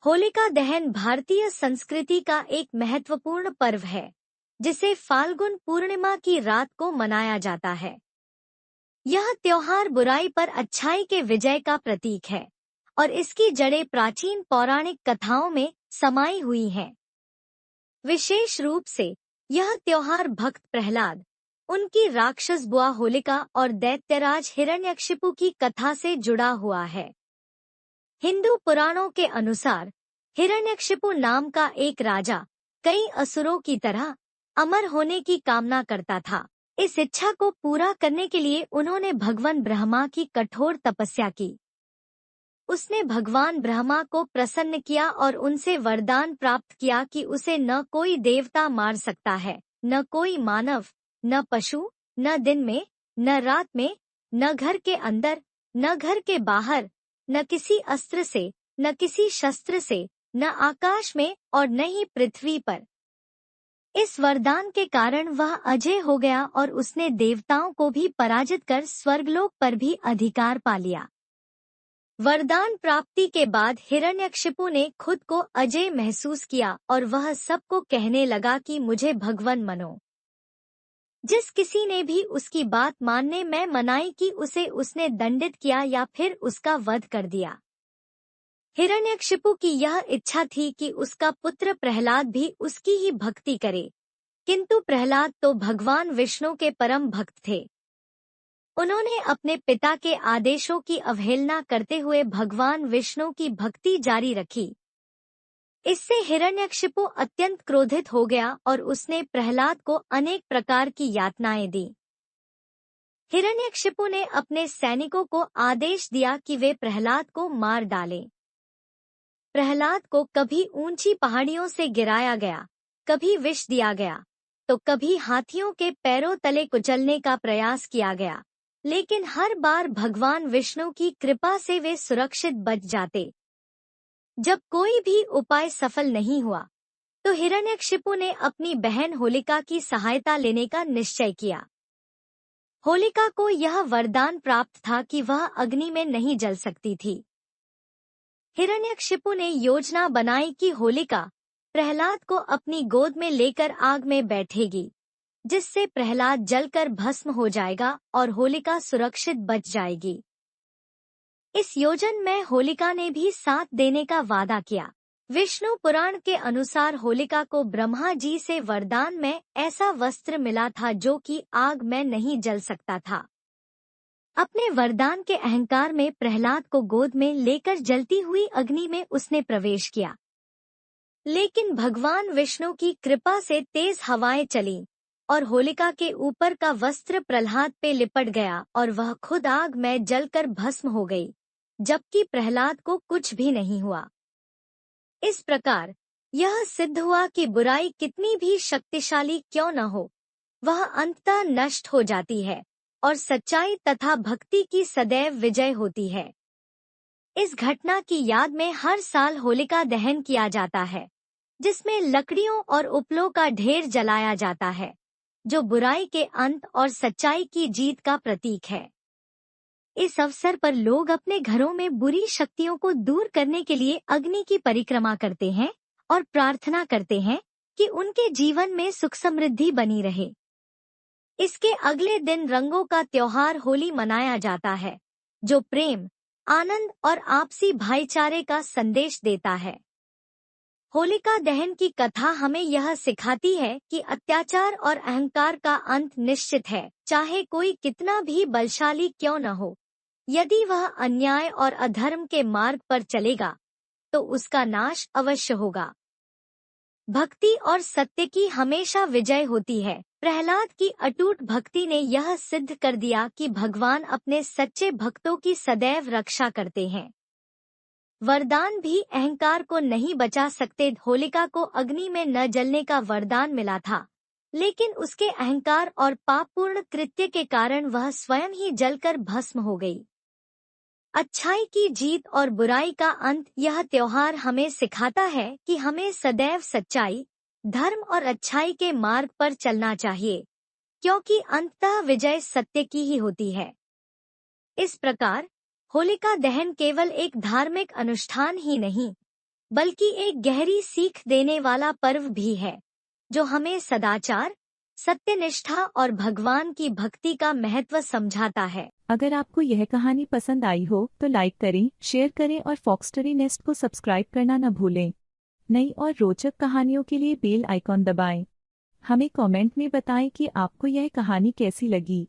होलिका दहन भारतीय संस्कृति का एक महत्वपूर्ण पर्व है, जिसे फाल्गुन पूर्णिमा की रात को मनाया जाता है। यह त्योहार बुराई पर अच्छाई के विजय का प्रतीक है और इसकी जड़ें प्राचीन पौराणिक कथाओं में समाई हुई हैं। विशेष रूप से यह त्योहार भक्त प्रहलाद, उनकी राक्षस बुआ होलिका और दैत्यराज हिरण्यकशिपु की कथा से जुड़ा हुआ है। हिंदू पुराणों के अनुसार हिरण्यकशिपु नाम का एक राजा कई असुरों की तरह अमर होने की कामना करता था। इस इच्छा को पूरा करने के लिए उन्होंने भगवान ब्रह्मा की कठोर तपस्या की। उसने भगवान ब्रह्मा को प्रसन्न किया और उनसे वरदान प्राप्त किया कि उसे न कोई देवता मार सकता है, न कोई मानव, न पशु, न दिन में, न रात में, न घर के अंदर, न घर के बाहर, न किसी अस्त्र से, न किसी शस्त्र से, न आकाश में और न ही पृथ्वी पर। इस वरदान के कारण वह अजय हो गया और उसने देवताओं को भी पराजित कर स्वर्गलोक पर भी अधिकार पा लिया। वरदान प्राप्ति के बाद हिरण्यकशिपु ने खुद को अजय महसूस किया और वह सबको कहने लगा कि मुझे भगवान मानो। जिस किसी ने भी उसकी बात मानने में मनाई की उसे उसने दंडित किया या फिर उसका वध कर दिया। हिरण्यकशिपु की यह इच्छा थी कि उसका पुत्र प्रहलाद भी उसकी ही भक्ति करे, किंतु प्रहलाद तो भगवान विष्णु के परम भक्त थे। उन्होंने अपने पिता के आदेशों की अवहेलना करते हुए भगवान विष्णु की भक्ति जारी रखी। इससे हिरण्यकशिपु अत्यंत क्रोधित हो गया और उसने प्रहलाद को अनेक प्रकार की यातनाएं दी। हिरण्यकशिपु ने अपने सैनिकों को आदेश दिया कि वे प्रहलाद को मार डालें। प्रहलाद को कभी ऊंची पहाड़ियों से गिराया गया, कभी विष दिया गया, तो कभी हाथियों के पैरों तले कुचलने का प्रयास किया गया, लेकिन हर बार भगवान विष्णु की कृपा से वे सुरक्षित बच जाते। जब कोई भी उपाय सफल नहीं हुआ, तो हिरण्यकशिपु ने अपनी बहन होलिका की सहायता लेने का निश्चय किया। होलिका को यह वरदान प्राप्त था कि वह अग्नि में नहीं जल सकती थी। हिरण्यकशिपु ने योजना बनाई कि होलिका प्रहलाद को अपनी गोद में लेकर आग में बैठेगी, जिससे प्रहलाद जलकर भस्म हो जाएगा और होलिका सुरक्षित बच जाएगी। इस योजना में होलिका ने भी साथ देने का वादा किया। विष्णु पुराण के अनुसार होलिका को ब्रह्मा जी से वरदान में ऐसा वस्त्र मिला था जो कि आग में नहीं जल सकता था। अपने वरदान के अहंकार में प्रहलाद को गोद में लेकर जलती हुई अग्नि में उसने प्रवेश किया, लेकिन भगवान विष्णु की कृपा से तेज हवाएं चलीं और होलिका के ऊपर का वस्त्र प्रहलाद पे लिपट गया और वह खुद आग में जलकर भस्म हो गई, जबकि प्रहलाद को कुछ भी नहीं हुआ। इस प्रकार यह सिद्ध हुआ कि बुराई कितनी भी शक्तिशाली क्यों न हो, वह अंततः नष्ट हो जाती है और सच्चाई तथा भक्ति की सदैव विजय होती है। इस घटना की याद में हर साल होलिका दहन किया जाता है, जिसमें लकड़ियों और उपलों का ढेर जलाया जाता है, जो बुराई के अंत और सच्चाई की जीत का प्रतीक है। इस अवसर पर लोग अपने घरों में बुरी शक्तियों को दूर करने के लिए अग्नि की परिक्रमा करते हैं और प्रार्थना करते हैं कि उनके जीवन में सुख समृद्धि बनी रहे। इसके अगले दिन रंगों का त्योहार होली मनाया जाता है, जो प्रेम, आनंद और आपसी भाईचारे का संदेश देता है। होलिका दहन की कथा हमें यह सिखाती है कि अत्याचार और अहंकार का अंत निश्चित है, चाहे कोई कितना भी बलशाली क्यों न हो। यदि वह अन्याय और अधर्म के मार्ग पर चलेगा, तो उसका नाश अवश्य होगा। भक्ति और सत्य की हमेशा विजय होती है। प्रहलाद की अटूट भक्ति ने यह सिद्ध कर दिया कि भगवान अपने सच्चे भक्तों की सदैव रक्षा करते हैं। वरदान भी अहंकार को नहीं बचा सकते। होलिका को अग्नि में न जलने का वरदान मिला था, लेकिन उसके अहंकार और पापपूर्ण कृत्य के कारण वह स्वयं ही जलकर भस्म हो गई। अच्छाई की जीत और बुराई का अंत। यह त्योहार हमें सिखाता है कि हमें सदैव सच्चाई, धर्म और अच्छाई के मार्ग पर चलना चाहिए, क्योंकि अंततः विजय सत्य की ही होती है। इस प्रकार होलिका दहन केवल एक धार्मिक अनुष्ठान ही नहीं, बल्कि एक गहरी सीख देने वाला पर्व भी है, जो हमें सदाचार, सत्यनिष्ठा और भगवान की भक्ति का महत्व समझाता है। अगर आपको यह कहानी पसंद आई हो तो लाइक करें, शेयर करें और फॉक्स स्टोरी नेस्ट को सब्सक्राइब करना न भूलें। नई और रोचक कहानियों के लिए बेल आइकॉन दबाएं। हमें कमेंट में बताएं कि आपको यह कहानी कैसी लगी।